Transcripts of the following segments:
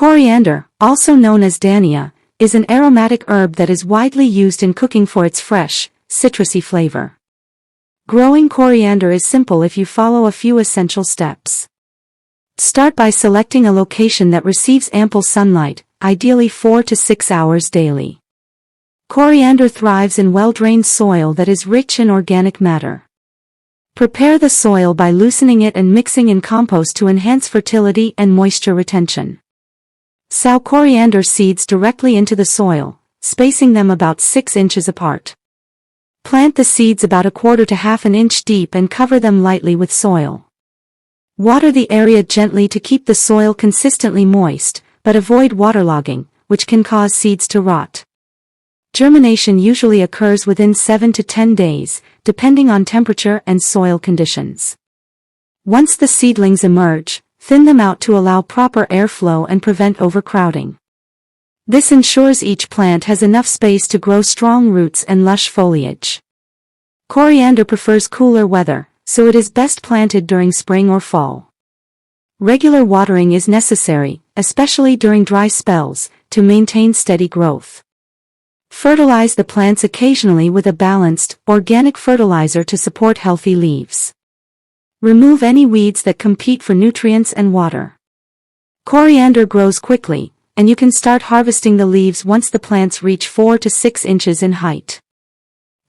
Coriander, also known as dania, is an aromatic herb that is widely used in cooking for its fresh, citrusy flavor. Growing coriander is simple if you follow a few essential steps. Start by selecting a location that receives ample sunlight, ideally 4 to 6 hours daily. Coriander thrives in well-drained soil that is rich in organic matter. Prepare the soil by loosening it and mixing in compost to enhance fertility and moisture retention. Sow coriander seeds directly into the soil, spacing them about 6 inches apart. Plant the seeds about 1/4 to 1/2 inch deep and cover them lightly with soil. Water the area gently to keep the soil consistently moist, but avoid waterlogging, which can cause seeds to rot. Germination usually occurs within 7 to 10 days, depending on temperature and soil conditions. Once the seedlings emerge, thin them out to allow proper airflow and prevent overcrowding. This ensures each plant has enough space to grow strong roots and lush foliage. Coriander prefers cooler weather, so it is best planted during spring or fall. Regular watering is necessary, especially during dry spells, to maintain steady growth. Fertilize the plants occasionally with a balanced, organic fertilizer to support healthy leaves. Remove any weeds that compete for nutrients and water. Coriander grows quickly, and you can start harvesting the leaves once the plants reach 4 to 6 inches in height.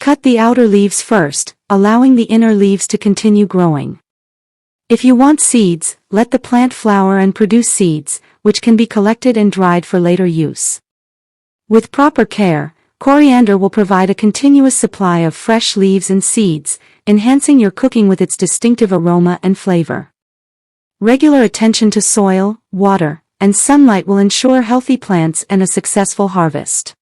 Cut the outer leaves first, allowing the inner leaves to continue growing. If you want seeds, let the plant flower and produce seeds, which can be collected and dried for later use. With proper care, coriander will provide a continuous supply of fresh leaves and seeds, enhancing your cooking with its distinctive aroma and flavor. Regular attention to soil, water, and sunlight will ensure healthy plants and a successful harvest.